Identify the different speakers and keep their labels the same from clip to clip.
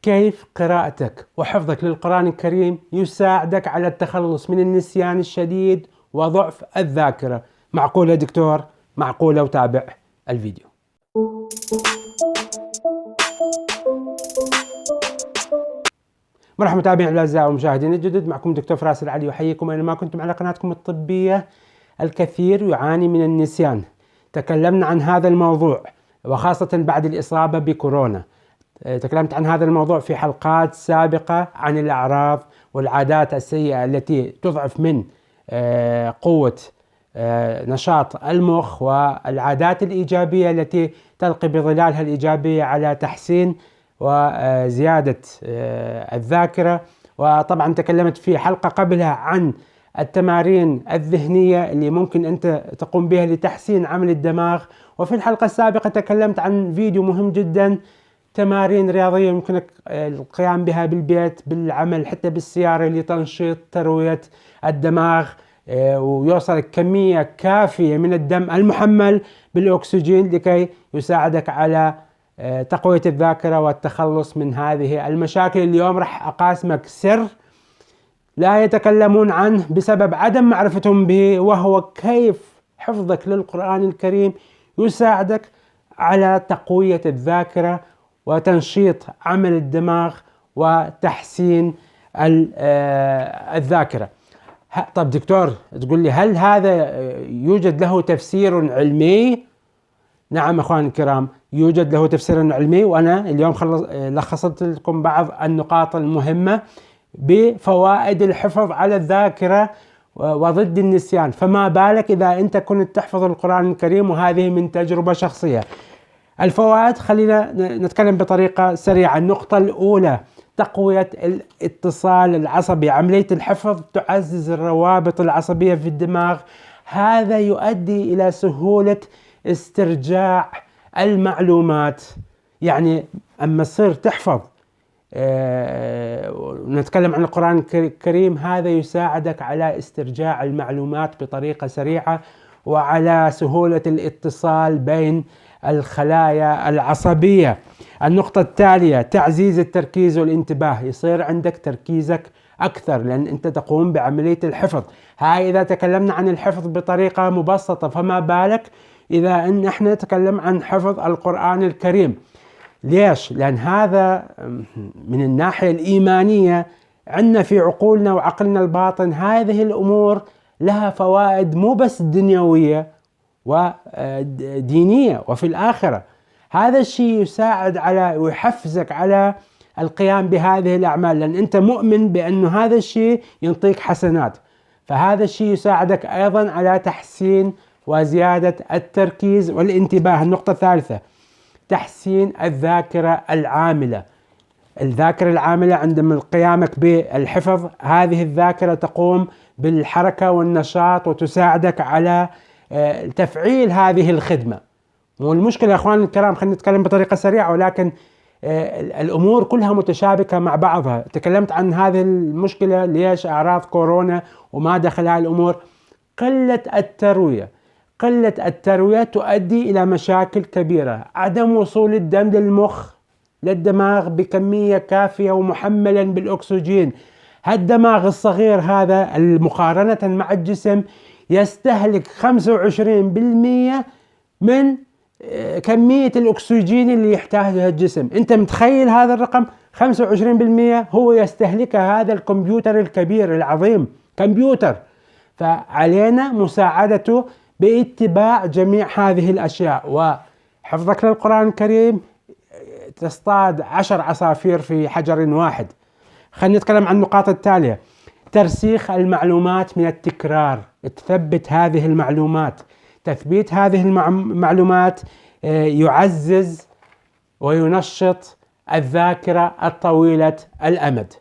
Speaker 1: كيف قراءتك وحفظك للقرآن الكريم يساعدك على التخلص من النسيان الشديد وضعف الذاكرة. معقولة دكتور؟ معقولة، وتابع الفيديو. مرحبا متابعينا الاعزاء ومشاهدينا الجدد، معكم دكتور فراس العلي، وحييكم اينما كنتم على قناتكم الطبية. الكثير يعاني من النسيان، تكلمنا عن هذا الموضوع وخاصة بعد الإصابة بكورونا. تكلمت عن هذا الموضوع في حلقات سابقة عن الأعراض والعادات السيئة التي تضعف من قوة نشاط المخ، والعادات الإيجابية التي تلقي بظلالها الإيجابية على تحسين وزيادة الذاكرة. وطبعا تكلمت في حلقة قبلها عن التمارين الذهنية اللي ممكن أنت تقوم بها لتحسين عمل الدماغ. وفي الحلقة السابقة تكلمت عن فيديو مهم جدا، تمارين رياضية يمكنك القيام بها بالبيت، بالعمل، حتى بالسيارة، لتنشيط تروية الدماغ ويوصلك كمية كافية من الدم المحمل بالأكسجين لكي يساعدك على تقوية الذاكرة والتخلص من هذه المشاكل. اليوم راح أقاسمك سر لا يتكلمون عنه بسبب عدم معرفتهم به، وهو كيف حفظك للقرآن الكريم يساعدك على تقوية الذاكرة وتنشيط عمل الدماغ وتحسين الذاكرة. طب دكتور، تقول لي هل هذا يوجد له تفسير علمي؟ نعم أخواني الكرام، يوجد له تفسير علمي، وأنا اليوم لخصت لكم بعض النقاط المهمة بفوائد الحفظ على الذاكرة وضد النسيان. فما بالك إذا أنت كنت تحفظ القرآن الكريم، وهذه من تجربة شخصية. الفوائد خلينا نتكلم بطريقة سريعة. النقطة الأولى، تقوية الاتصال العصبي. عملية الحفظ تعزز الروابط العصبية في الدماغ، هذا يؤدي إلى سهولة استرجاع المعلومات. يعني أما تصير تحفظ نتكلم عن القرآن الكريم، هذا يساعدك على استرجاع المعلومات بطريقة سريعة وعلى سهولة الاتصال بين الخلايا العصبية. النقطة التالية، تعزيز التركيز والانتباه. يصير عندك تركيزك أكثر لأن أنت تقوم بعملية الحفظ. هاي إذا تكلمنا عن الحفظ بطريقة مبسطة، فما بالك إذا إن إحنا نتكلم عن حفظ القرآن الكريم. ليش؟ لأن هذا من الناحية الإيمانية عندنا في عقولنا وعقلنا الباطن هذه الأمور لها فوائد مو بس دنيوية ودينية وفي الآخرة. هذا الشيء يساعد على ويحفزك على القيام بهذه الأعمال، لأن أنت مؤمن بأنه هذا الشيء ينطيك حسنات، فهذا الشيء يساعدك أيضا على تحسين وزيادة التركيز والانتباه. النقطة الثالثة، تحسين الذاكرة العاملة. الذاكرة العاملة عندما قيامك بالحفظ، هذه الذاكرة تقوم بالحركة والنشاط وتساعدك على تفعيل هذه الخدمة. والمشكلة يا أخوان الكرام، خلينا نتكلم بطريقة سريعة، ولكن الأمور كلها متشابكة مع بعضها. تكلمت عن هذه المشكلة، ليش أعراض كورونا وما دخلها الأمور. قلة التروية تؤدي إلى مشاكل كبيرة. عدم وصول الدم للدماغ بكمية كافية ومحملا بالأكسجين. الدماغ الصغير هذا مقارنة مع الجسم يستهلك 25% من كمية الأكسجين اللي يحتاجها الجسم. أنت متخيل هذا الرقم؟ 25% هو يستهلكه هذا الكمبيوتر الكبير العظيم، كمبيوتر. فعلينا مساعدته باتباع جميع هذه الأشياء. وحفظك للقرآن الكريم تصطاد 10 عصافير في حجر واحد. خلينا نتكلم عن النقاط التالية. ترسيخ المعلومات من التكرار. تثبت هذه المعلومات. تثبيت هذه المعلومات يعزز وينشط الذاكرة الطويلة الأمد.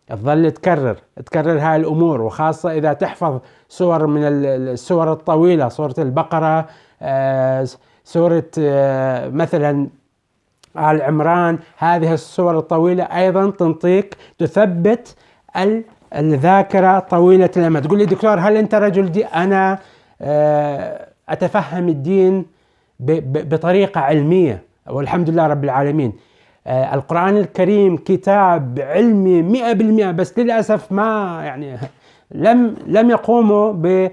Speaker 1: تظل تكرر هاي الأمور، وخاصة إذا تحفظ سور من السور الطويلة، سورة البقرة، سورة مثلا آل عمران. هذه السور الطويلة أيضا تثبت الذاكرة طويلة الأمد. تقول لي دكتور، هل أنت رجل أنا أتفهم الدين بطريقة علمية، والحمد لله رب العالمين. القرآن الكريم كتاب علمي 100%، بس للأسف ما يعني لم يقوموا ب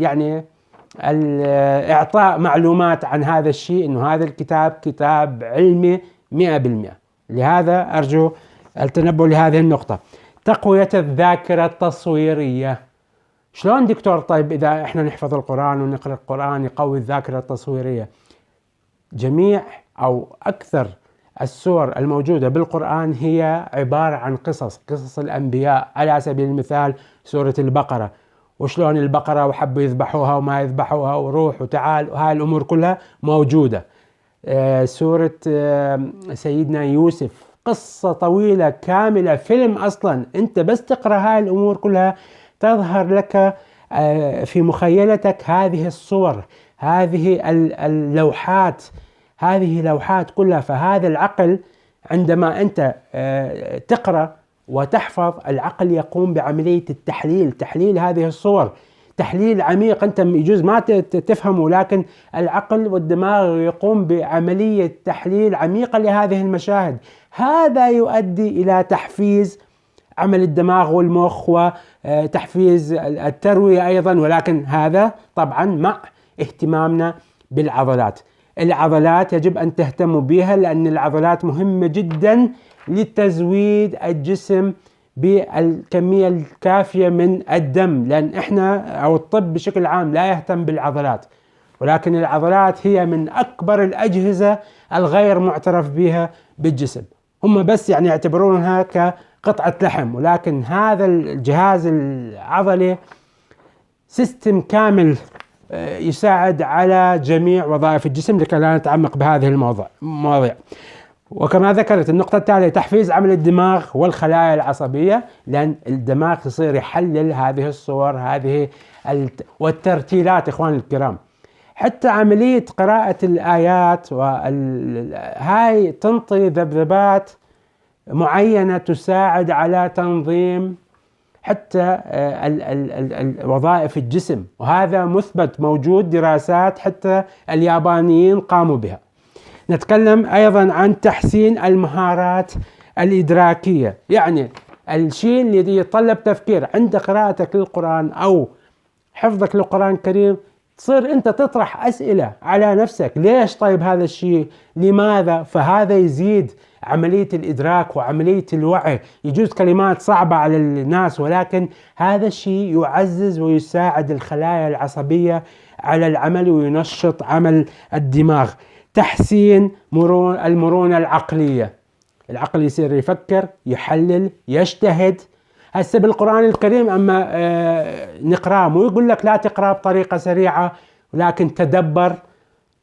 Speaker 1: يعني إعطاء معلومات عن هذا الشيء، إنه هذا الكتاب كتاب علمي 100%. لهذا أرجو التنبؤ لهذه النقطة. تقوية الذاكرة التصويرية. شلون دكتور؟ طيب إذا إحنا نحفظ القرآن ونقرأ القرآن يقوي الذاكرة التصويرية. جميع أو أكثر السور الموجودة بالقرآن هي عبارة عن قصص الأنبياء. على سبيل المثال سورة البقرة، وشلون البقرة وحبوا يذبحوها وما يذبحوها وروح وتعال، وهاي الأمور كلها موجودة. سورة سيدنا يوسف، قصة طويلة كاملة، فيلم أصلا. أنت بس تقرأ هاي الأمور كلها تظهر لك في مخيلتك هذه الصور، هذه اللوحات، هذه لوحات كلها. فهذا العقل عندما أنت تقرأ وتحفظ، العقل يقوم بعملية التحليل، تحليل هذه الصور، تحليل عميق أنت يجوز ما تفهمه، لكن العقل والدماغ يقوم بعملية تحليل عميقة لهذه المشاهد. هذا يؤدي إلى تحفيز عمل الدماغ والمخ وتحفيز التروية أيضا، ولكن هذا طبعا مع اهتمامنا بالعضلات. العضلات يجب أن تهتموا بها، لأن العضلات مهمة جدا لتزويد الجسم بالكمية الكافية من الدم، لأن إحنا أو الطب بشكل عام لا يهتم بالعضلات، ولكن العضلات هي من أكبر الأجهزة الغير معترف بها بالجسم. هم بس يعني يعتبرونها كقطعة لحم، ولكن هذا الجهاز العضلي سيستم كامل يساعد على جميع وظائف الجسم، لكي لا نتعمق بهذه المواضيع. وكما ذكرت النقطة التالية، تحفيز عمل الدماغ والخلايا العصبية، لأن الدماغ يصير يحلل هذه الصور، هذه والترتيلات. إخواني الكرام، حتى عملية قراءة الآيات هاي تنطي ذبذبات معينة تساعد على تنظيم حتى وظائف الجسم، وهذا مثبت، موجود دراسات حتى اليابانيين قاموا بها. نتكلم أيضا عن تحسين المهارات الإدراكية، يعني الشيء الذي يتطلب تفكير عند قراءتك للقرآن أو حفظك للقرآن الكريم، تصير أنت تطرح أسئلة على نفسك. ليش طيب هذا الشيء؟ لماذا؟ فهذا يزيد عملية الإدراك وعملية الوعي. يجوز كلمات صعبة على الناس، ولكن هذا الشيء يعزز ويساعد الخلايا العصبية على العمل وينشط عمل الدماغ. تحسين المرونة العقلية، العقل يصير يفكر، يحلل، يجتهد. هسه بالقرآن الكريم أما نقرأ، مو يقول لك لا تقرأ بطريقة سريعة، ولكن تدبر.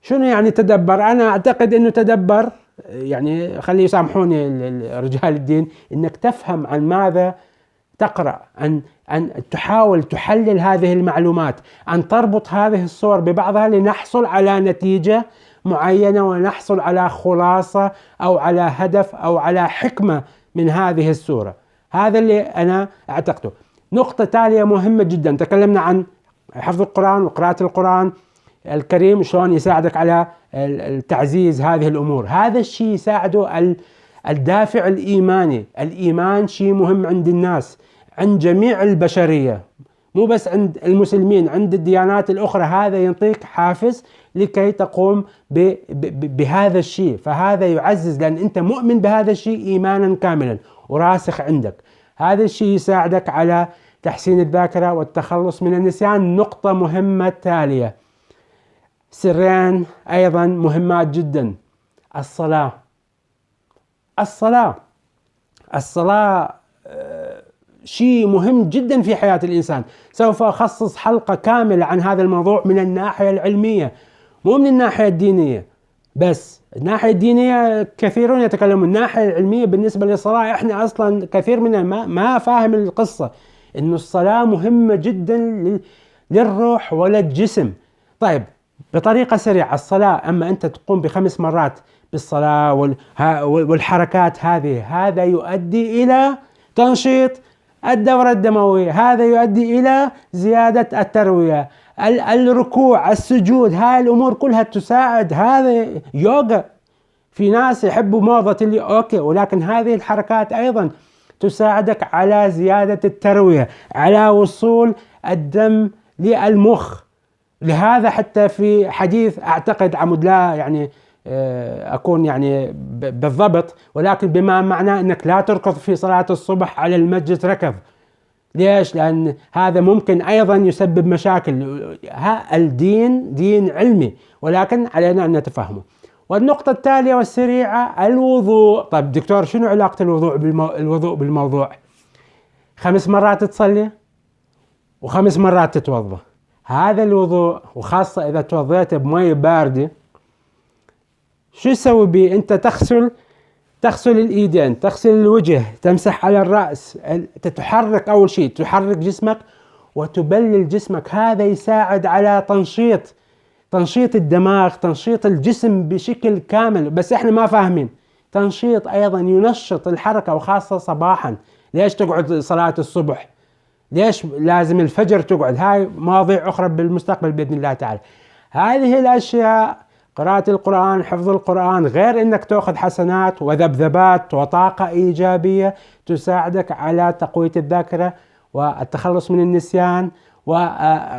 Speaker 1: شنو يعني تدبر؟ أنا أعتقد أنه تدبر يعني، خلي يسامحوني رجال الدين، أنك تفهم عن ماذا تقرأ، أن تحاول تحلل هذه المعلومات، أن تربط هذه الصور ببعضها لنحصل على نتيجة معينة، ونحصل على خلاصة أو على هدف أو على حكمة من هذه السورة. هذا اللي أنا أعتقده. نقطة تالية مهمة جدا، تكلمنا عن حفظ القرآن وقراءة القرآن الكريم شلون يساعدك على تعزيز هذه الأمور. هذا الشيء يساعده الدافع الإيماني. الإيمان شيء مهم عند الناس، عند جميع البشرية، مو بس عند المسلمين، عند الديانات الأخرى. هذا ينطيك حافز لكي تقوم بهذا الشيء، فهذا يعزز، لأن أنت مؤمن بهذا الشيء إيمانا كاملا وراسخ عندك. هذا الشيء يساعدك على تحسين الذاكرة والتخلص من النسيان. نقطة مهمة تالية، سرين أيضا مهمات جدا. الصلاة شيء مهم جدا في حياة الإنسان. سوف أخصص حلقة كاملة عن هذا الموضوع من الناحية العلمية، مو من الناحية الدينية بس. الناحية الدينية كثيرون يتكلمون، الناحية العلمية بالنسبة للصلاة إحنا أصلا كثير منا ما فاهم القصة، إنه الصلاة مهمة جدا للروح وللجسم. طيب بطريقة سريعة، الصلاة أما أنت تقوم ب5 مرات بالصلاة والحركات هذا يؤدي إلى تنشيط الدورة الدموية، هذا يؤدي إلى زيادة التروية، الركوع، السجود، هاي الأمور كلها تساعد. هذا يوغا، في ناس يحبوا موضة اللي أوكي، ولكن هذه الحركات أيضا تساعدك على زيادة التروية، على وصول الدم للمخ. لهذا حتى في حديث أعتقد عمود لا يعني أكون يعني بالضبط، ولكن بما معناه أنك لا تركض في صلاة الصبح على المسجد ركض. ليش؟ لأن هذا ممكن أيضا يسبب مشاكل. الدين دين علمي، ولكن علينا أن نتفهمه. والنقطة التالية والسريعة، الوضوء. طيب دكتور شنو علاقة الوضوء بالموضوع؟ 5 مرات تصلي و5 مرات تتوضأ. هذا الوضوء، وخاصة إذا توضيت بمي باردة، شو يسوي بيه؟ أنت تغسل الإيدين، تغسل الوجه، تمسح على الرأس، تتحرك. أول شيء تحرك جسمك وتبلل جسمك. هذا يساعد على تنشيط الدماغ، تنشيط الجسم بشكل كامل. بس احنا ما فاهمين تنشيط أيضا ينشط الحركة، وخاصة صباحا. ليش تقعد صلاة الصبح؟ ليش لازم الفجر تقعد؟ هاي مواضيع أخرى بالمستقبل بإذن الله تعالى. هذه الأشياء، قراءة القرآن، حفظ القرآن، غير أنك تأخذ حسنات وذبذبات وطاقة إيجابية تساعدك على تقوية الذاكرة والتخلص من النسيان،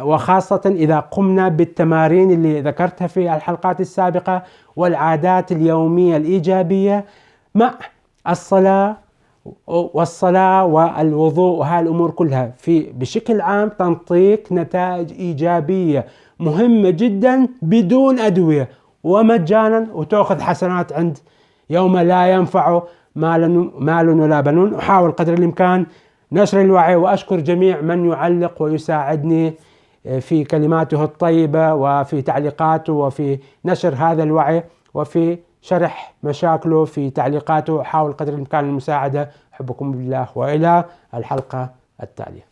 Speaker 1: وخاصة إذا قمنا بالتمارين اللي ذكرتها في الحلقات السابقة والعادات اليومية الإيجابية مع الصلاة والوضوء. وهذه الأمور كلها بشكل عام تنطيك نتائج إيجابية مهمة جدا بدون أدوية ومجانا، وتأخذ حسنات عند يوم لا ينفع مال ولا بنون. أحاول قدر الإمكان نشر الوعي، وأشكر جميع من يعلق ويساعدني في كلماته الطيبة وفي تعليقاته وفي نشر هذا الوعي وفي شرح مشاكله في تعليقاته. أحاول قدر الإمكان المساعدة. أحبكم بالله، وإلى الحلقة التالية.